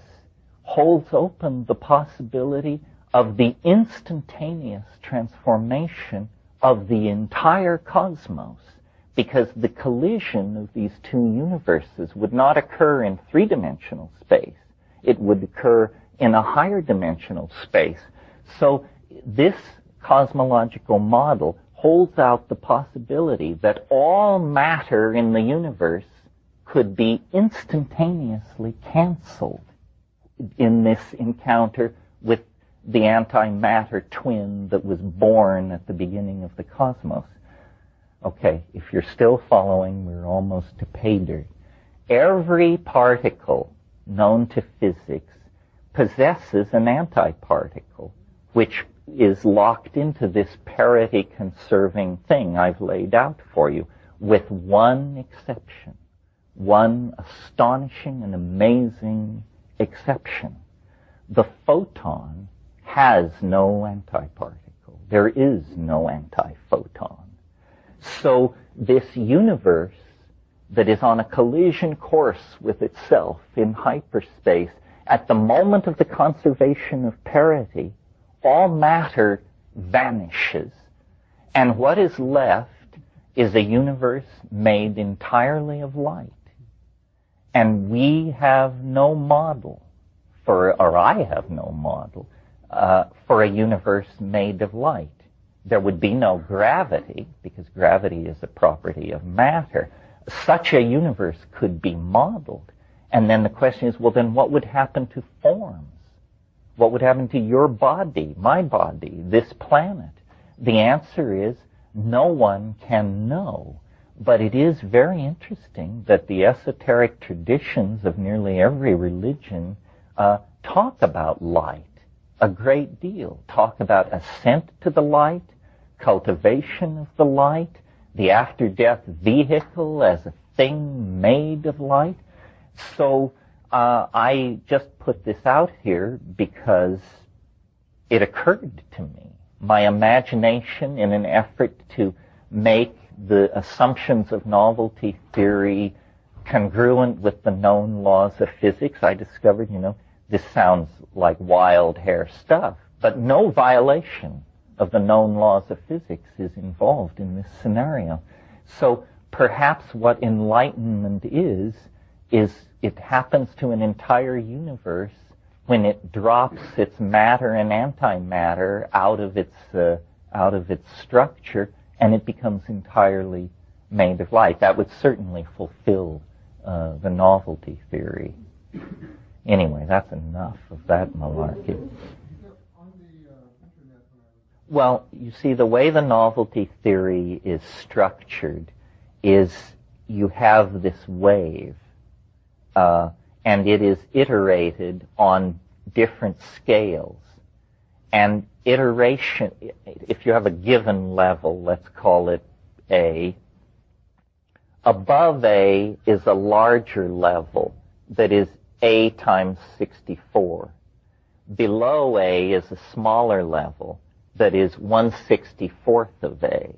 holds open the possibility of the instantaneous transformation of the entire cosmos, because the collision of these two universes would not occur in three-dimensional space. It would occur in a higher dimensional space. So this cosmological model holds out the possibility that all matter in the universe could be instantaneously canceled in this encounter with the antimatter twin that was born at the beginning of the cosmos. Okay, if you're still following, we're almost to pay dirt. Every particle known to physics possesses an antiparticle, which is locked into this parity-conserving thing I've laid out for you, with one exception, one astonishing and amazing exception. The photon has no antiparticle. There is no antiphoton. So this universe that is on a collision course with itself in hyperspace, at the moment of the conservation of parity, all matter vanishes. And what is left is a universe made entirely of light. And we have no model or I have no model, for a universe made of light. There would be no gravity, because gravity is a property of matter. Such a universe could be modeled. And then the question is, well, then what would happen to forms? What would happen to your body, my body, this planet? The answer is, no one can know. But it is very interesting that the esoteric traditions of nearly every religion talk about light a great deal. Talk about ascent to the light, cultivation of the light, the after-death vehicle as a thing made of light. So I just put this out here because it occurred to me. My imagination, in an effort to make the assumptions of novelty theory congruent with the known laws of physics, I discovered, this sounds like wild hair stuff, but no violation of the known laws of physics is involved in this scenario. So perhaps what enlightenment is it happens to an entire universe when it drops its matter and antimatter out of its structure, and it becomes entirely made of light. That would certainly fulfill the novelty theory. Anyway, that's enough of that malarkey. Well, you see, the way the novelty theory is structured is you have this wave, and it is iterated on different scales. And iteration, if you have a given level, let's call it A, Above A is a larger level that is A times 64. Below A is a smaller level that is 1/64th of A.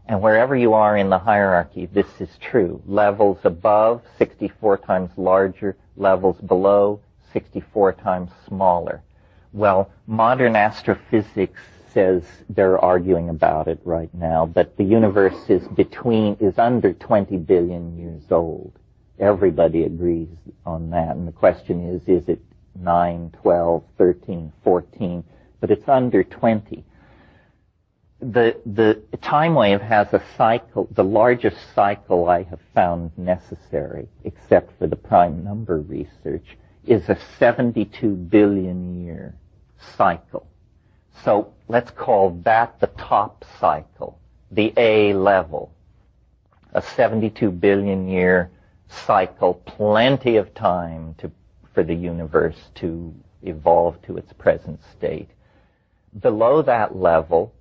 And wherever you are in the hierarchy, this is true. Levels above, 64 times larger. Levels below, 64 times smaller. Well, modern astrophysics says they're arguing about it right now, but the universe is under 20 billion years old. Everybody agrees on that. And the question is it 9, 12, 13, 14? But it's under 20. The time wave has a cycle, the largest cycle I have found necessary, except for the prime number research, is a 72 billion year cycle. So let's call that the top cycle, the A level. A 72 billion year cycle, plenty of time for the universe to evolve to its present state. Below that level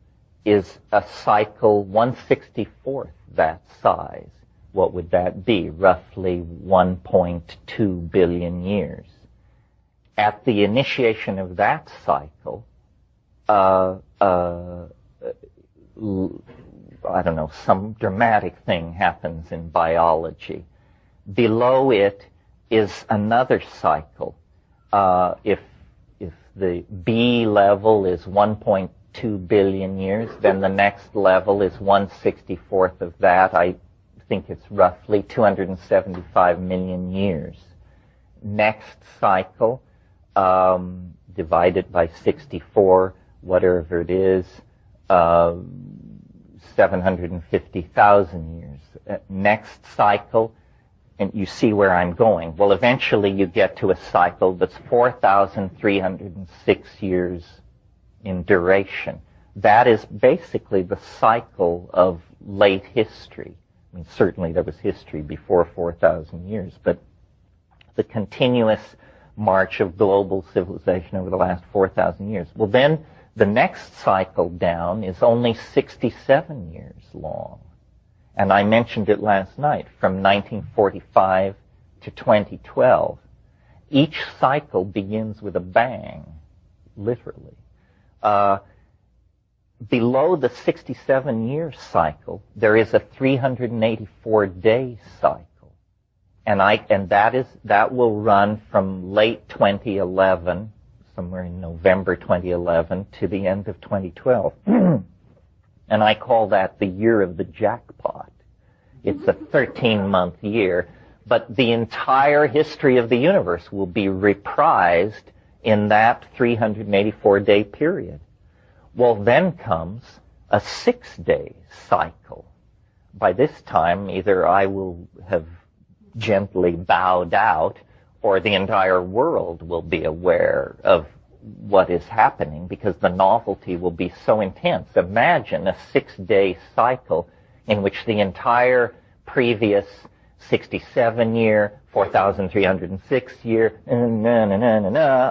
is a cycle 1/64th that size. What would that be? Roughly 1.2 billion years. At the initiation of that cycle, I don't know, some dramatic thing happens in biology. Below it is another cycle. If the B level is 1.2 billion years, then the next level is 1/64th of that. I think it's roughly 275 million years. Next cycle, divided by 64, whatever it is, 750,000 years. Next cycle, and you see where I'm going. Well, eventually you get to a cycle that's 4,306 years in duration. That is basically the cycle of late history. I mean, certainly there was history before 4,000 years, but the continuous march of global civilization over the last 4,000 years. Well, then the next cycle down is only 67 years long. And I mentioned it last night, from 1945 to 2012. Each cycle begins with a bang, literally. Below the 67-year cycle, there is a 384-day cycle. And that will run from late 2011, somewhere in November 2011, to the end of 2012. And I call that the year of the jackpot. It's a 13-month year, but the entire history of the universe will be reprised in that 384-day period. Well, then comes a 6-day cycle. By this time, either I will have gently bowed out, or the entire world will be aware of what is happening, because the novelty will be so intense. Imagine a 6-day cycle in which the entire previous 67-year, 4,306 year,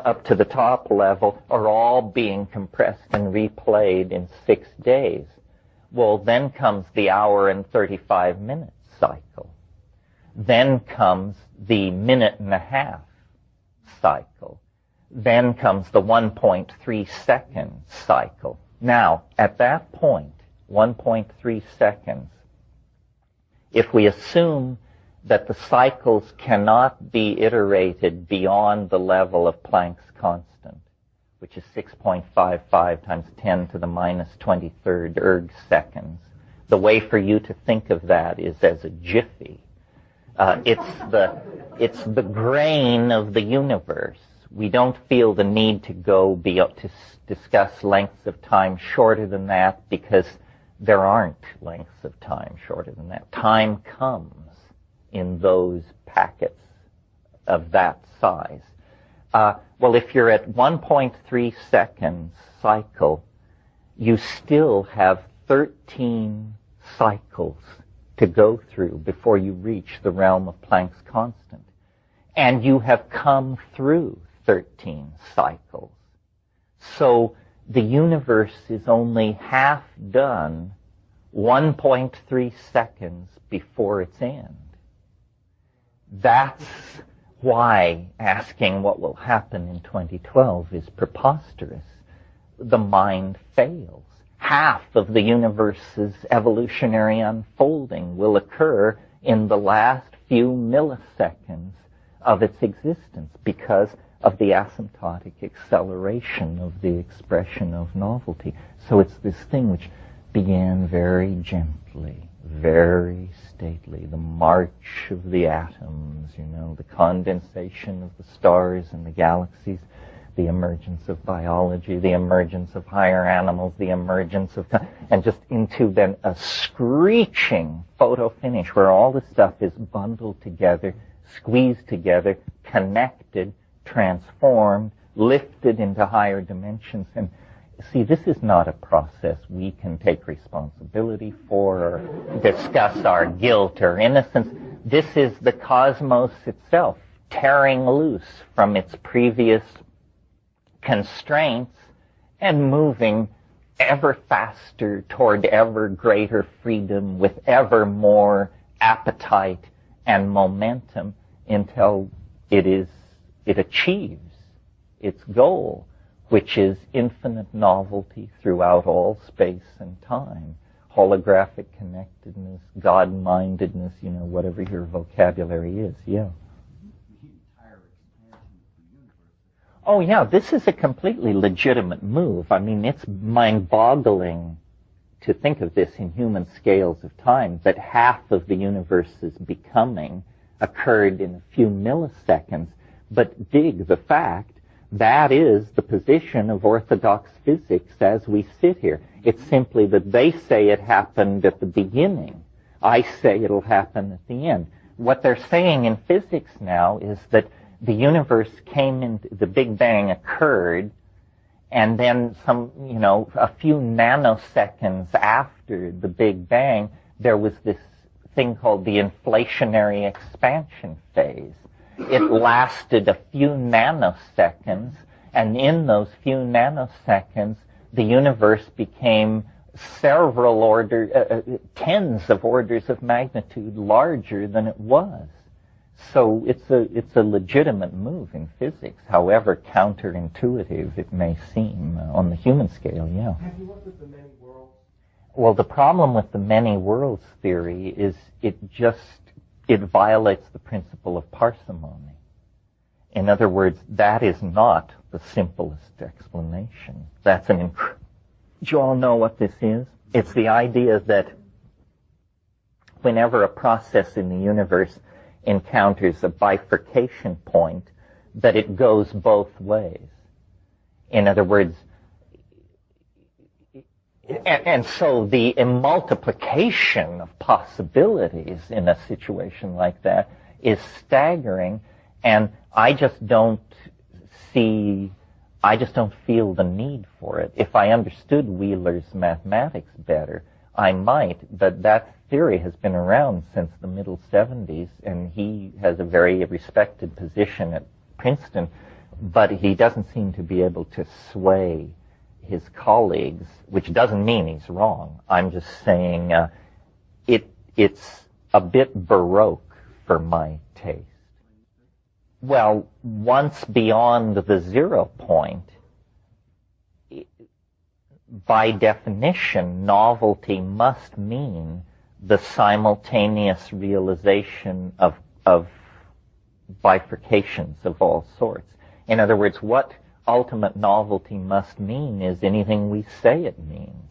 up to the top level, are all being compressed and replayed in 6 days. Well, then comes the hour and 35-minute cycle. Then comes the minute and a half cycle. Then comes the 1.3 second cycle. Now, at that point, 1.3 seconds, if we assume that the cycles cannot be iterated beyond the level of Planck's constant, which is 6.55 times 10 to the minus 23rd erg seconds, the way for you to think of that is as a jiffy. It's the grain of the universe. We don't feel the need to go to discuss lengths of time shorter than that, because there aren't lengths of time shorter than that. Time comes in those packets of that size. Well, if you're at 1.3 seconds cycle, you still have 13 cycles to go through before you reach the realm of Planck's constant. And you have come through 13 cycles. So the universe is only half done 1.3 seconds before its end. That's why asking what will happen in 2012 is preposterous. The mind fails. Half of the universe's evolutionary unfolding will occur in the last few milliseconds of its existence because of the asymptotic acceleration of the expression of novelty. So it's this thing which began very gently, very stately, the march of the atoms, the condensation of the stars and the galaxies, the emergence of biology, the emergence of higher animals, the emergence of, and just into then a screeching photo finish where all the stuff is bundled together, squeezed together, connected, transformed, lifted into higher dimensions. And see, this is not a process we can take responsibility for or discuss our guilt or innocence. This is the cosmos itself tearing loose from its previous constraints and moving ever faster toward ever greater freedom with ever more appetite and momentum until it achieves its goal, which is infinite novelty throughout all space and time, holographic connectedness, God-mindedness, whatever your vocabulary is, yeah. Oh yeah, this is a completely legitimate move. I mean, it's mind-boggling to think of this in human scales of time, that half of the universe's becoming occurred in a few milliseconds. But dig the fact, that is the position of orthodox physics as we sit here. It's simply that they say it happened at the beginning. I say it'll happen at the end. What they're saying in physics now is that the universe came into, the Big Bang occurred, and then a few nanoseconds after the Big Bang, there was this thing called the inflationary expansion phase. It lasted a few nanoseconds, and in those few nanoseconds, the universe became several tens of orders of magnitude larger than it was. So it's a legitimate move in physics, however counterintuitive it may seem on the human scale, yeah. Have you looked at the many worlds? Well, the problem with the many worlds theory is it violates the principle of parsimony. In other words, that is not the simplest explanation. That's do you all know what this is? It's the idea that whenever a process in the universe encounters a bifurcation point, that it goes both ways. In other words, and so the multiplication of possibilities in a situation like that is staggering, and I just don't feel the need for it. If I understood Wheeler's mathematics better, I might, but that theory has been around since the middle 70s, and he has a very respected position at Princeton, but he doesn't seem to be able to sway his colleagues, which doesn't mean he's wrong. I'm just saying it's a bit baroque for my taste. Well, once beyond the 0 point, by definition, novelty must mean the simultaneous realization of bifurcations of all sorts. In other words, what ultimate novelty must mean is anything we say it means.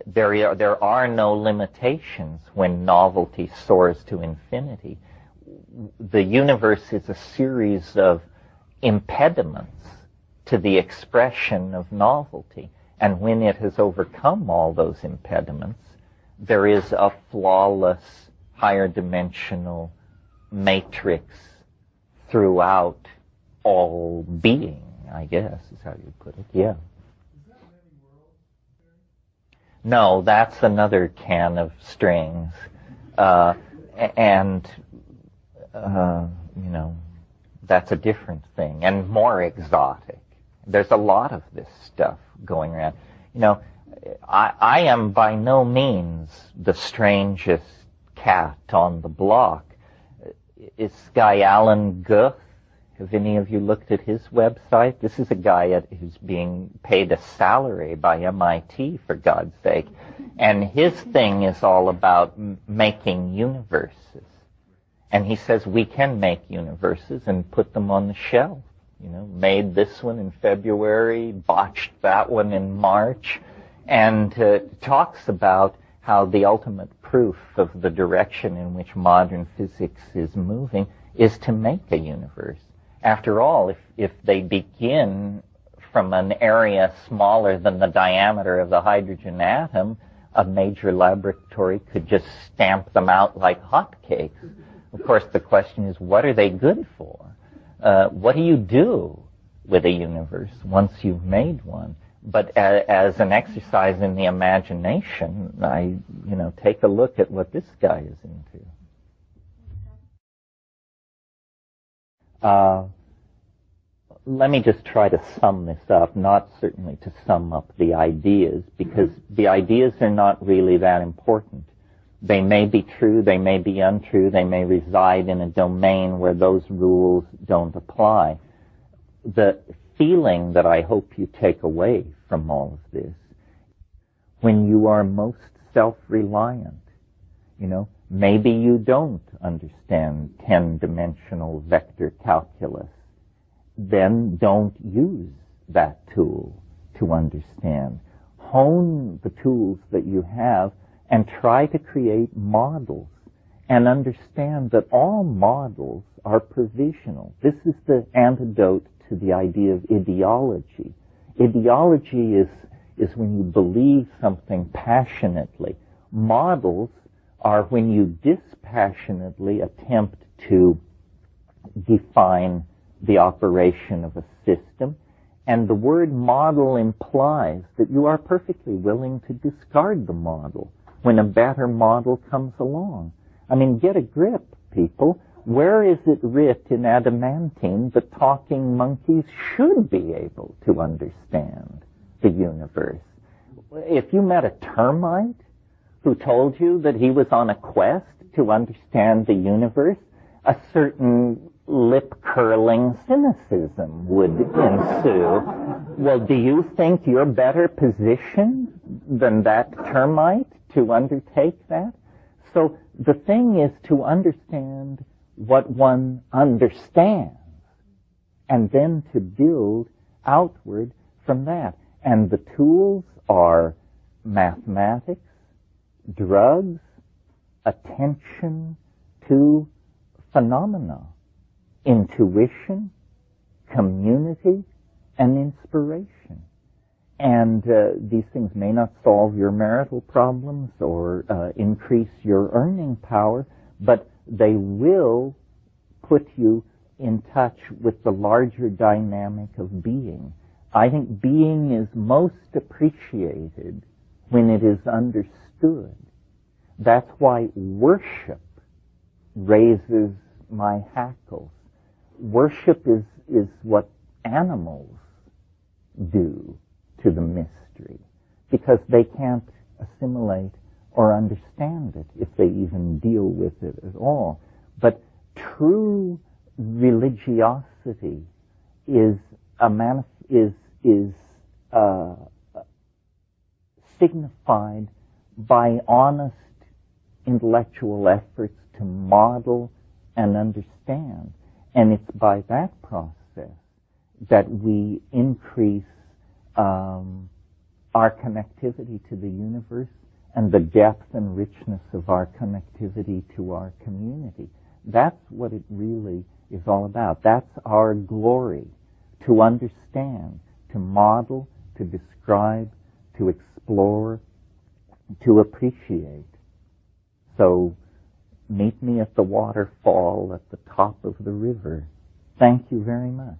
There are no limitations when novelty soars to infinity. The universe is a series of impediments to the expression of novelty. And when it has overcome all those impediments, there is a flawless, higher dimensional matrix throughout all being, I guess, is how you put it. Yeah. Is that many worlds theory? No, that's another can of strings. That's a different thing and more exotic. There's a lot of this stuff going around. I am by no means the strangest cat on the block. Is this guy Alan Guth? Have any of you looked at his website? This is a guy who's being paid a salary by MIT, for God's sake. And his thing is all about making universes. And he says we can make universes and put them on the shelf. You know, made this one in February, botched that one in March, and talks about how the ultimate proof of the direction in which modern physics is moving is to make a universe. After all, if they begin from an area smaller than the diameter of the hydrogen atom, a major laboratory could just stamp them out like hotcakes. Of course, the question is, what are they good for? What do you do with a universe once you've made one? But as an exercise in the imagination, take a look at what this guy is into. Let me just try to sum this up, not certainly to sum up the ideas, because the ideas are not really that important. They may be true, they may be untrue, they may reside in a domain where those rules don't apply. The feeling that I hope you take away from all of this, when you are most self-reliant, maybe you don't understand 10-dimensional vector calculus, then don't use that tool to understand. Hone the tools that you have and try to create models and understand that all models are provisional. This is the antidote to the idea of ideology. Ideology is when you believe something passionately. Models are when you dispassionately attempt to define the operation of a system, and the word model implies that you are perfectly willing to discard the model when a better model comes along. I mean, get a grip, people. Where is it writ in adamantine that talking monkeys should be able to understand the universe? If you met a termite who told you that he was on a quest to understand the universe, a certain lip-curling cynicism would ensue. Well, do you think you're better positioned than that termite to undertake that? So the thing is to understand what one understands and then to build outward from that. And the tools are mathematics, drugs, attention to phenomena, intuition, community, and inspiration. And these things may not solve your marital problems or increase your earning power, but they will put you in touch with the larger dynamic of being. I think being is most appreciated when it is understood. That's why worship raises my hackles. Worship is what animals do to the mystery, because they can't assimilate or understand it if they even deal with it at all. But true religiosity is signified by honest intellectual efforts to model and understand. And it's by that process that we increase our connectivity to the universe and the depth and richness of our connectivity to our community. That's what it really is all about. That's our glory, to understand, to model, to describe, to explore, to appreciate. So meet me at the waterfall at the top of the river. Thank you very much.